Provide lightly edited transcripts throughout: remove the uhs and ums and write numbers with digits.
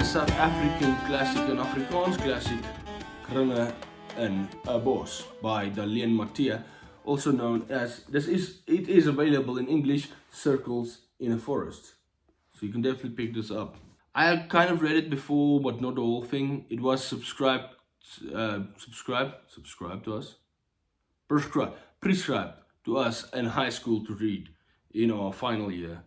South African classic en Afrikaans classic, Kringe en 'n Bos by Dalian Matthee, also known as, it is available in English, Circles in a Forest. So you can definitely pick this up. I had kind of read it before, but not the whole thing. It was subscribed to us, prescribed to us in high school to read in our final year.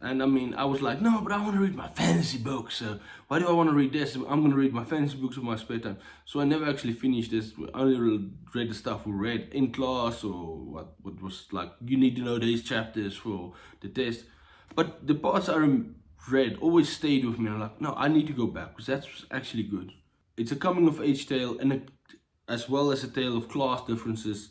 And I mean, I was like, no, but I want to read my fantasy books. So why do I want to read this? I'm going to read my fantasy books in my spare time. So I never actually finished this. I only read the stuff we read in class, or what was like, you need to know these chapters for the test. But the parts I read always stayed with me. I'm like, no, I need to go back because that's actually good. It's a coming of age tale, and as well as a tale of class differences.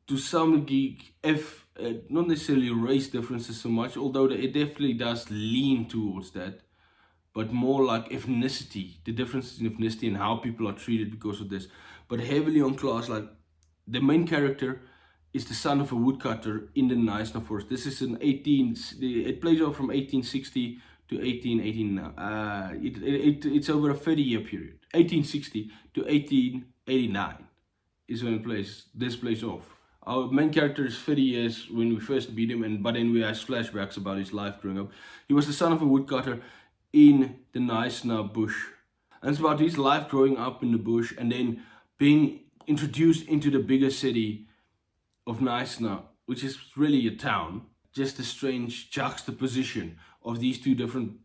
To some geek, if not necessarily race differences so much, although it definitely does lean towards that, but more like ethnicity, the differences in ethnicity and how people are treated because of this, but heavily on class. Like, the main character is the son of a woodcutter in the Knysna Forest. This is it plays out from 1860 to 1889. It's over a 30-year period. 1860 to 1889 is when this plays off. Our main character is 30 years when we first meet him, but then we have flashbacks about his life growing up. He was the son of a woodcutter in the Knysna bush. And it's about his life growing up in the bush and then being introduced into the bigger city of Knysna, which is really a town. Just a strange juxtaposition of these two different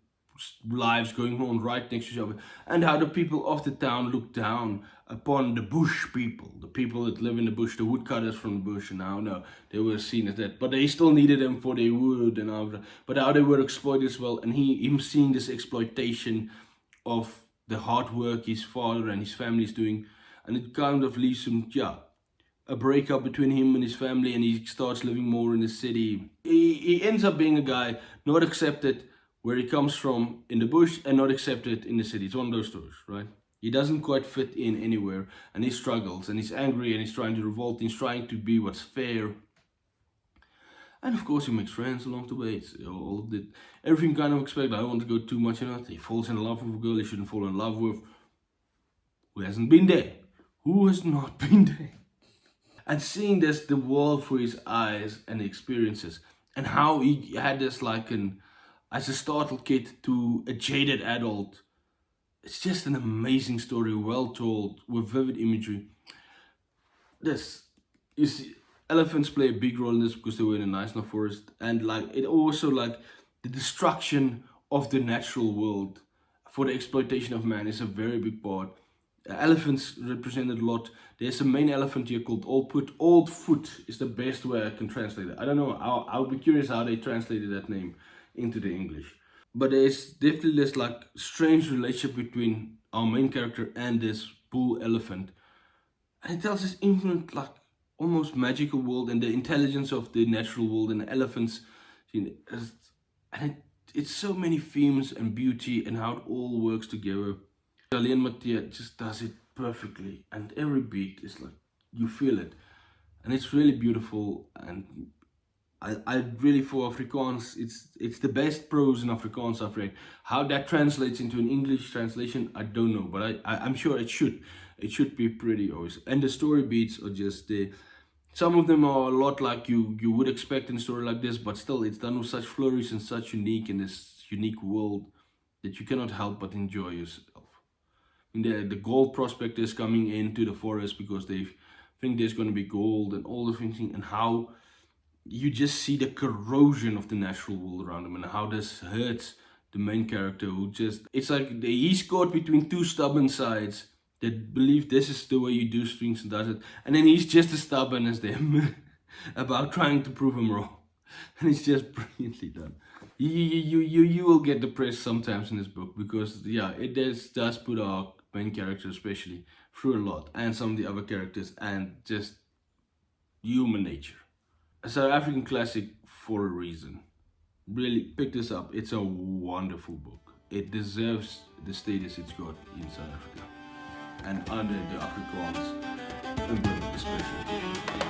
lives going on right next to each other, and how the people of the town look down upon the bush people, the people that live in the bush, the woodcutters from the bush. And now, no, they were seen as that, but they still needed them for their wood, and all, but how they were exploited as well. And him seeing this exploitation of the hard work his father and his family is doing, and it kind of leaves him, a breakup between him and his family, and he starts living more in the city. He ends up being a guy not accepted where he comes from in the bush and not accepted in the city. It's one of those stories, right? He doesn't quite fit in anywhere, and he struggles, and he's angry, and he's trying to revolt, and he's trying to be what's fair. And of course he makes friends along the way. It's everything kind of expected. I don't want to go too much in it. He falls in love with a girl he shouldn't fall in love with. Who hasn't been there? Who has not been there? And seeing this, the world through his eyes and experiences, and how he had this as a startled kid to a jaded adult. It's just an amazing story, well told, with vivid imagery. Elephants play a big role in this because they were in a Knysna forest, and it also the destruction of the natural world for the exploitation of man is a very big part. Elephants represented a lot. There's a main elephant here called Old Foot is the best way I can translate it. I don't know. I'll be curious how they translated that name into the English. But there's definitely this strange relationship between our main character and this bull elephant. And it tells this infinite, almost magical world, and the intelligence of the natural world and the elephants. And it's so many themes and beauty and how it all works together. Dalian Matthee just does it perfectly, and every beat is you feel it, and it's really beautiful. And I really, for Afrikaans, it's the best prose in Afrikaans I've read. How that translates into an English translation, I don't know, but I'm sure it should be pretty always. And the story beats are just some of them are a lot like you would expect in a story like this, but still it's done with such flourish and such in this unique world that you cannot help but enjoy yourself. The gold prospectors coming into the forest because they think there's going to be gold, and all the things, and how you just see the corrosion of the natural world around him, and how this hurts the main character, who it's like he's caught between two stubborn sides that believe this is the way you do things and does it, and then he's just as stubborn as them about trying to prove him wrong. And it's just brilliantly done. You will get depressed sometimes in this book because it does put our main character especially through a lot, and some of the other characters, and just human nature. A South African classic for a reason. Really pick this up. It's a wonderful book. It deserves the status it's got in South Africa and under the Afrikaans especially.